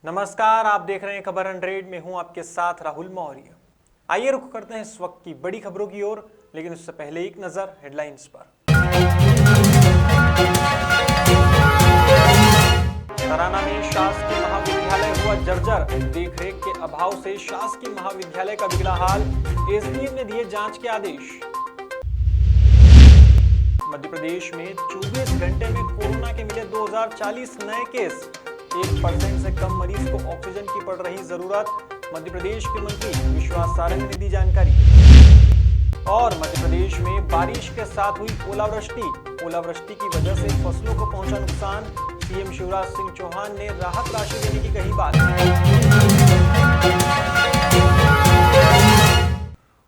नमस्कार, आप देख रहे हैं खबर 100 में हूं आपके साथ राहुल मौर्य। आइए रुख करते हैं इस वक्त की बड़ी खबरों की ओर, लेकिन उससे पहले एक नजर हेडलाइंस पर। तराना में शासकीय महाविद्यालय हुआ जर्जर, देखरेख के अभाव से शासकीय महाविद्यालय का बिगड़ा हाल, एसडीएम ने दिए जांच के आदेश। मध्य प्रदेश में 24 घंटे में कोरोना के मिले 2040 नए केस, 1% से कम मरीज को ऑक्सीजन की पड़ रही जरूरत, मध्य प्रदेश के मंत्री विश्वास सारंग ने दी जानकारी। और मध्य प्रदेश में बारिश के साथ हुई ओलावृष्टि की वजह से फसलों को पहुंचा नुकसान, सीएम शिवराज सिंह चौहान ने राहत राशि देने की कही बात।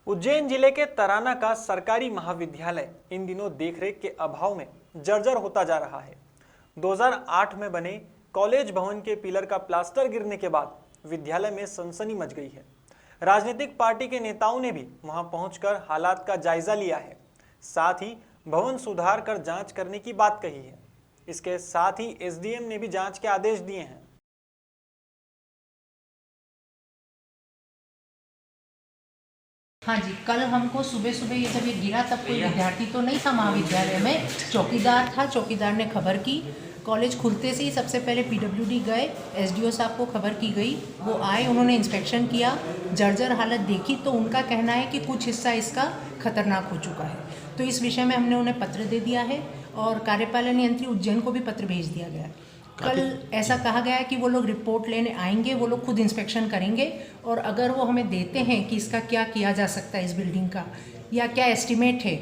उज्जैन जिले के तराना का सरकारी महाविद्यालय इन दिनों देखरेख के अभाव में जर्जर होता जा रहा है। 2008 में बने कॉलेज भवन के पिलर का प्लास्टर गिरने के बाद विद्यालय में सनसनी मच गई है। राजनीतिक पार्टी के नेताओं ने भी वहां पहुंचकर हालात का जायजा लिया है, साथ ही भवन सुधार कर जांच करने की बात कही है। इसके साथ ही एसडीएम ने भी जांच के आदेश दिए हैं। हाँ जी, कल हमको सुबह ये जब ये गिरा तब कोई विद्यार्थी तो नहीं था महाविद्यालय में, चौकीदार था। चौकीदार ने खबर की। कॉलेज खुलते से ही सबसे पहले पीडब्ल्यूडी गए, एसडीओ साहब को खबर की गई, वो आए, उन्होंने इंस्पेक्शन किया, जर्जर हालत देखी तो उनका कहना है कि कुछ हिस्सा इसका खतरनाक हो चुका है। तो इस विषय में हमने उन्हें पत्र दे दिया है और कार्यपालन यंत्री उज्जैन को भी पत्र भेज दिया गया। कल ऐसा कहा गया है कि वो लोग रिपोर्ट लेने आएंगे, वो लोग खुद इंस्पेक्शन करेंगे और अगर वो हमें देते हैं कि इसका क्या किया जा सकता है इस बिल्डिंग का या क्या एस्टिमेट है,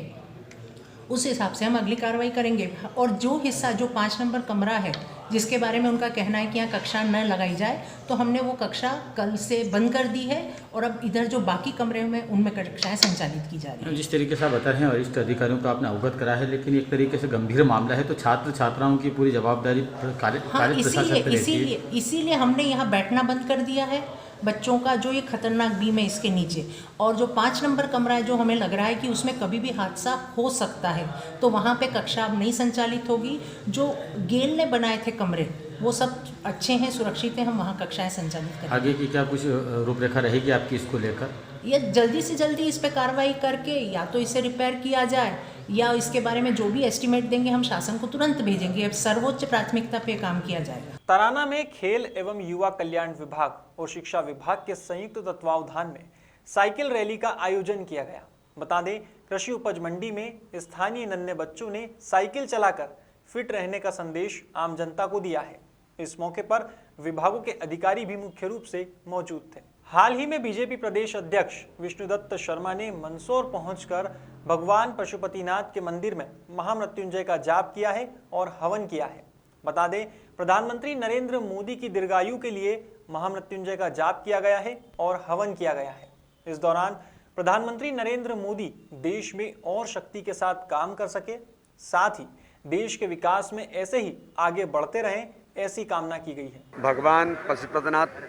उस हिसाब से हम अगली कार्रवाई करेंगे। और जो हिस्सा जो 5 नंबर कमरा है जिसके बारे में उनका कहना है कि यहाँ कक्षा न लगाई जाए, तो हमने वो कक्षा कल से बंद कर दी है और अब इधर जो बाकी कमरे में उनमें कक्षाएं संचालित की जा रही हैं। जिस तरीके से आप बता रहे हैं वरिष्ठ अधिकारियों को आपने अवगत करा है, लेकिन एक तरीके से गंभीर मामला है तो छात्र छात्राओं की पूरी जवाबदारी कार्य प्रशासन पर रहती है। इसीलिए हमने यहाँ बैठना बंद कर दिया है बच्चों का, जो ये खतरनाक बीम है इसके नीचे। और जो 5 नंबर कमरा है जो हमें लग रहा है कि उसमें कभी भी हादसा हो सकता है, तो वहाँ पे कक्षा अब नहीं संचालित होगी। जो गेल ने बनाए थे कमरे वो सब अच्छे हैं, सुरक्षित हैं, हम वहाँ कक्षाएं संचालित करेंगे। आगे की क्या कुछ रूपरेखा रहेगी आपकी इसको लेकर? ये जल्दी से जल्दी इस पर कार्रवाई करके या तो इसे रिपेयर किया जाए या इसके बारे में जो भी एस्टिमेट देंगे हम शासन को तुरंत भेजेंगे। अब सर्वोच्च प्राथमिकता पे काम किया जाएगा। तराना में खेल एवं युवा कल्याण विभाग और शिक्षा विभाग के संयुक्त तत्वावधान में साइकिल रैली का आयोजन किया गया। बता दें, कृषि उपज मंडी में स्थानीय नन्हे बच्चों ने साइकिल चलाकर फिट रहने का संदेश आम जनता को दिया है। इस मौके पर विभागों के अधिकारी भी मुख्य रूप से मौजूद थे। हाल ही में बीजेपी प्रदेश अध्यक्ष विष्णुदत्त शर्मा ने मंदसौर पहुंचकर भगवान पशुपतिनाथ के मंदिर में महामृत्युंजय का जाप किया है और हवन किया है। बता दें, प्रधानमंत्री नरेंद्र मोदी की दीर्घायु के लिए महामृत्युंजय का जाप किया गया है और हवन किया गया है। इस दौरान प्रधानमंत्री नरेंद्र मोदी देश में और शक्ति के साथ काम कर सके, साथ ही देश के विकास में ऐसे ही आगे बढ़ते रहें, ऐसी कामना की गई है। भगवान पशुपतिनाथ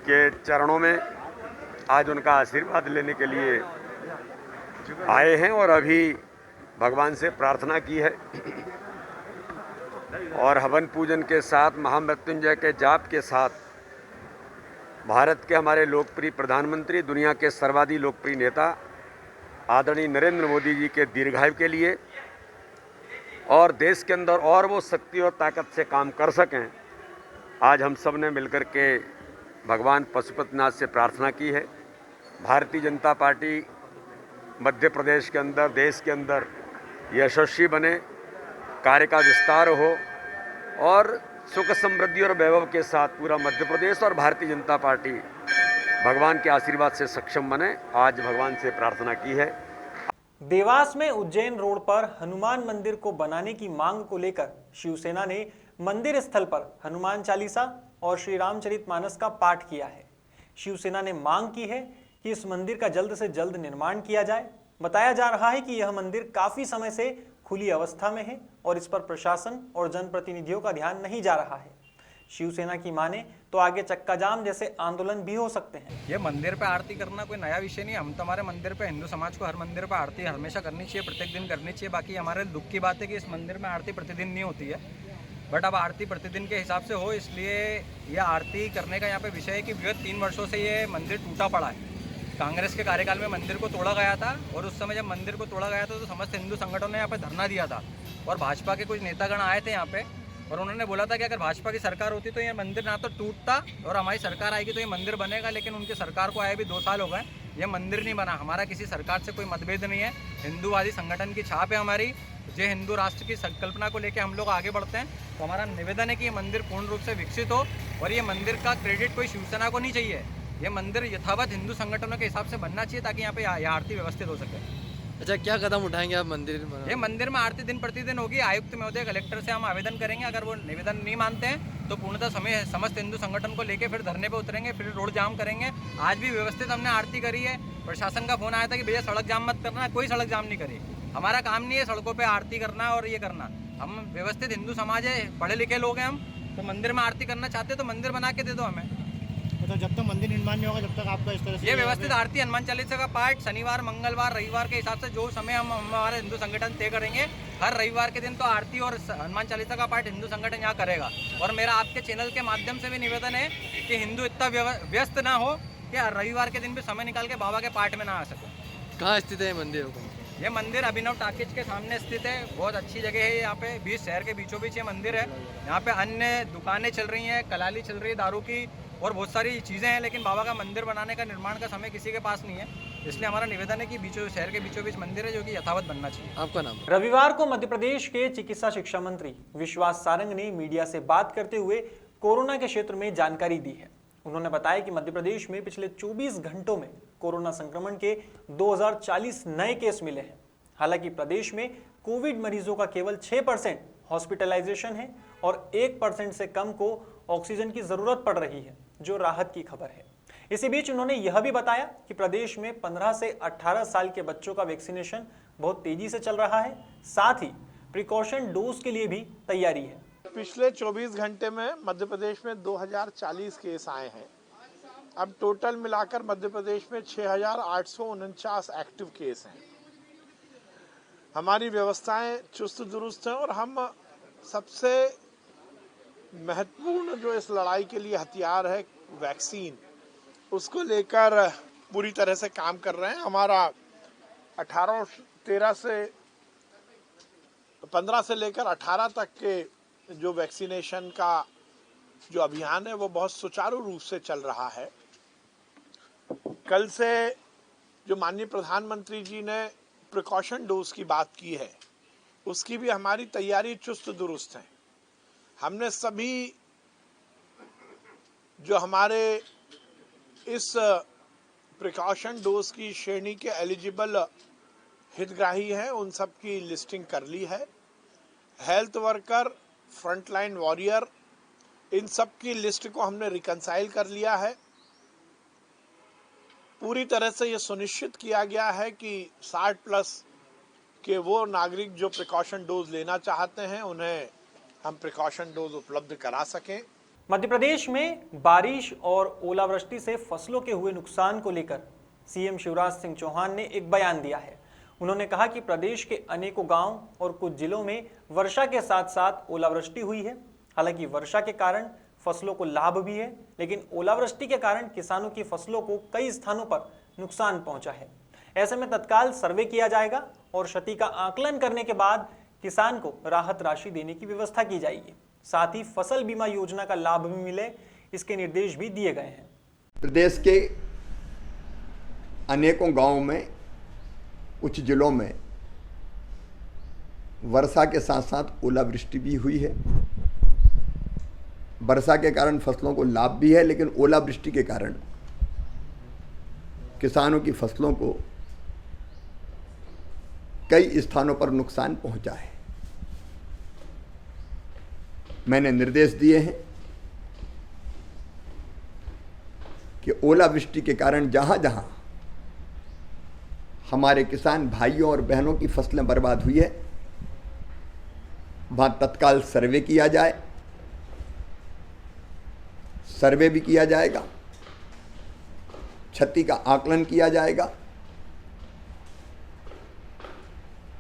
के चरणों में आज उनका आशीर्वाद लेने के लिए आए हैं और अभी भगवान से प्रार्थना की है और हवन पूजन के साथ महामृत्युंजय के जाप के साथ भारत के हमारे लोकप्रिय प्रधानमंत्री, दुनिया के सर्वाधिक लोकप्रिय नेता आदरणीय नरेंद्र मोदी जी के दीर्घायु के लिए और देश के अंदर और वो शक्ति और ताकत से काम कर सकें, आज हम सब ने मिलकर के भगवान पशुपतिनाथ से प्रार्थना की है। भारतीय जनता पार्टी मध्य प्रदेश के अंदर, देश के अंदर यशस्वी बने, कार्य का विस्तार हो और सुख समृद्धि और वैभव के साथ पूरा मध्य प्रदेश और भारतीय जनता पार्टी भगवान के आशीर्वाद से सक्षम बने। आज भगवान से प्रार्थना की है। देवास में उज्जैन रोड पर हनुमान मंदिर को बनाने की मांग को लेकर शिवसेना ने मंदिर स्थल पर हनुमान चालीसा और श्री रामचरितमानस का पाठ किया है। शिवसेना ने मांग की है कि इस मंदिर का जल्द से जल्द निर्माण किया जाए। बताया जा रहा है कि यह मंदिर काफी समय से खुली अवस्था में है और इस पर प्रशासन और जनप्रतिनिधियों का ध्यान नहीं जा रहा है। शिवसेना की माने तो आगे चक्का जाम जैसे आंदोलन भी हो सकते हैं। ये मंदिर पे आरती करना कोई नया विषय नहीं। हम तो हमारे मंदिर पे, हिंदू समाज को हर मंदिर पे आरती हमेशा करनी चाहिए, प्रत्येक दिन करनी चाहिए। बाकी हमारे दुख की बात है कि इस मंदिर में आरती प्रतिदिन नहीं होती है। बट अब आरती प्रतिदिन के हिसाब से हो, इसलिए यह आरती करने का यहाँ पे विषय है कि विगत 3 वर्षों से ये मंदिर टूटा पड़ा है। कांग्रेस के कार्यकाल में मंदिर को तोड़ा गया था और उस समय जब मंदिर को तोड़ा गया था तो समस्त हिंदू संगठनों ने यहाँ पे धरना दिया था और भाजपा के कुछ नेतागण आए थे यहाँ पे और उन्होंने बोला था कि अगर भाजपा की सरकार होती तो ये मंदिर ना तो टूटता और हमारी सरकार आएगी तो ये मंदिर बनेगा, लेकिन उनकी सरकार को आए भी 2 साल हो गए, ये मंदिर नहीं बना। हमारा किसी सरकार से कोई मतभेद नहीं है, हिंदूवादी संगठन की छाप है हमारी, जो हिंदू राष्ट्र की संकल्पना को लेकर हम लोग आगे बढ़ते हैं। तो हमारा निवेदन है कि ये मंदिर पूर्ण रूप से विकसित हो और ये मंदिर का क्रेडिट कोई शिवसेना को नहीं चाहिए, ये मंदिर यथावत हिंदू संगठनों के हिसाब से बनना चाहिए ताकि यहाँ पे आरती व्यवस्थित हो सके। अच्छा, क्या कदम उठाएंगे आप मंदिर ये मंदिर में आरती दिन प्रतिदिन होगी। आयुक्त महोदय, कलेक्टर से हम आवेदन करेंगे, अगर वो निवेदन नहीं मानते हैं तो पूर्णतः समस्त हिंदू संगठन को लेके फिर धरने पे उतरेंगे, फिर रोड जाम करेंगे। आज भी व्यवस्थित हमने आरती करी है। प्रशासन का फोन आया था कि भैया सड़क जाम मत करना, कोई सड़क जाम नहीं करी। हमारा काम नहीं है सड़कों पर आरती करना और ये करना। हम व्यवस्थित हिंदू समाज है, पढ़े लिखे लोग हैं हम, तो मंदिर में आरती करना चाहते तो मंदिर बना के दे दो हमें। तो जब तक मंदिर निर्माण नहीं होगा जब तक आपका इस तरह से ये व्यवस्थित आरती हनुमान चालीसा का पाठ शनिवार, मंगलवार, रविवार के हिसाब से जो समय हम हमारे हिंदू संगठन तय करेंगे, हर रविवार के दिन तो आरती और हनुमान चालीसा का पाठ हिंदू संगठन यहाँ करेगा। और मेरा आपके चैनल के माध्यम से भी निवेदन है कि हिंदू इतना व्यस्त ना हो कि रविवार के दिन भी समय निकाल के बाबा के पाठ में ना आ सके। कहाँ स्थित है मंदिर? ये मंदिर अभिनव टाकिज के सामने स्थित है, बहुत अच्छी जगह है। यहाँ पे 20 शहर के बीचों बीच ये मंदिर है। यहाँ पे अन्य दुकानें चल रही हैं, कलाली चल रही है दारू की और बहुत सारी चीज़ें हैं, लेकिन बाबा का मंदिर बनाने का निर्माण का समय किसी के पास नहीं है। इसलिए हमारा निवेदन है कि शहर के बीचों बीच मंदिर है जो कि यथावत बनना चाहिए। आपका नाम? रविवार को मध्य प्रदेश के चिकित्सा शिक्षा मंत्री विश्वास सारंग ने मीडिया से बात करते हुए कोरोना के क्षेत्र में जानकारी दी है। उन्होंने बताया कि मध्य प्रदेश में पिछले 24 घंटों में कोरोना संक्रमण के 2040 नए केस मिले हैं। हालांकि प्रदेश में कोविड मरीजों का केवल 6% हॉस्पिटलाइजेशन है और 1% से कम को ऑक्सीजन की जरूरत पड़ रही है, जो राहत की खबर है। इसी बीच उन्होंने यह भी बताया कि प्रदेश में 15 से 18 साल के बच्चों का वैक्सीनेशन बहुत तेजी से चल रहा है, साथ ही प्रिकॉशन डोज के लिए भी तैयारी है। पिछले 24 घंटे में मध्य प्रदेश में 2040 केस आए हैं। अब टोटल मिलाकर मध्य प्रदेश में 6849 एक्टिव केस हैं। हमारी व्यवस्थाएं चुस्त दुरुस्त हैं और हम सबसे महत्वपूर्ण जो इस लड़ाई के लिए हथियार है वैक्सीन, उसको लेकर पूरी तरह से काम कर रहे हैं। हमारा 15 से लेकर 18 तक के जो वैक्सीनेशन का जो अभियान है वो बहुत सुचारू रूप से चल रहा है। कल से जो माननीय प्रधानमंत्री जी ने प्रिकॉशन डोज की बात की है, उसकी भी हमारी तैयारी चुस्त दुरुस्त है। हमने सभी जो हमारे इस प्रिकॉशन डोज की श्रेणी के एलिजिबल हितग्राही हैं उन सब की लिस्टिंग कर ली है। हेल्थ वर्कर, फ्रंटलाइन वॉरियर, इन सब की लिस्ट को हमने रिकंसाइल कर लिया है। पूरी तरह से ये सुनिश्चित किया गया है कि 60+ के वो नागरिक जो प्रिकॉशन डोज लेना चाहते हैं उन्हें हम प्रिकॉशन डोज उपलब्ध करा सकें। मध्य प्रदेश में बारिश और ओलावृष्टि से फसलों के हुए नुकसान को लेकर सीएम शिवराज सिंह चौहान ने एक बयान दिया है। उन्होंने कहा कि प्रदेश के अनेकों गांव और कुछ जिलों में वर्षा के साथ साथ ओलावृष्टि हुई है। हालांकि वर्षा के कारण फसलों को लाभ भी है, लेकिन ओलावृष्टि के कारण किसानों की फसलों को कई स्थानों पर नुकसान पहुंचा है। ऐसे में तत्काल सर्वे किया जाएगा और क्षति का आकलन करने के बाद किसान को राहत राशि देने की व्यवस्था की जाएगी। साथ ही फसल बीमा योजना का लाभ भी मिले, इसके निर्देश भी दिए गए हैं। प्रदेश के अनेकों गांवों में, कुछ जिलों में वर्षा के साथ साथ ओलावृष्टि भी हुई है। वर्षा के कारण फसलों को लाभ भी है, लेकिन ओलावृष्टि के कारण किसानों की फसलों को कई स्थानों पर नुकसान पहुंचा है। मैंने निर्देश दिए हैं कि ओलावृष्टि के कारण जहां जहां हमारे किसान भाइयों और बहनों की फसलें बर्बाद हुई है, वहां तत्काल सर्वे किया जाए। सर्वे भी किया जाएगा, क्षति का आकलन किया जाएगा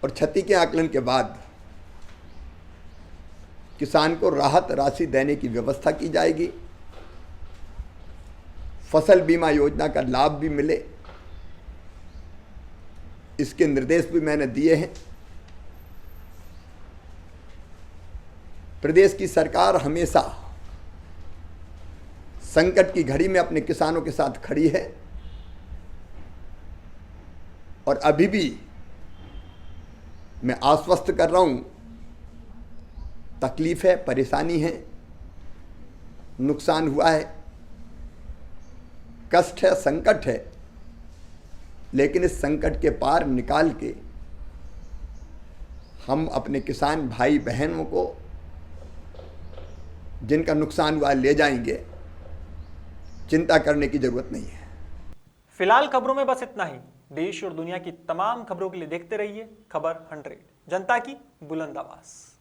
और क्षति के आकलन के बाद किसान को राहत राशि देने की व्यवस्था की जाएगी, फसल बीमा योजना का लाभ भी मिले, इसके निर्देश भी मैंने दिए हैं। प्रदेश की सरकार हमेशा संकट की घड़ी में अपने किसानों के साथ खड़ी है और अभी भी मैं आश्वस्त कर रहा हूं, तकलीफ है, परेशानी है, नुकसान हुआ है, कष्ट है, संकट है, लेकिन इस संकट के पार निकाल के हम अपने किसान भाई बहनों को जिनका नुकसान हुआ ले जाएंगे, चिंता करने की जरूरत नहीं है। फिलहाल खबरों में बस इतना ही। देश और दुनिया की तमाम खबरों के लिए देखते रहिए खबर 100, जनता की बुलंद आवाज।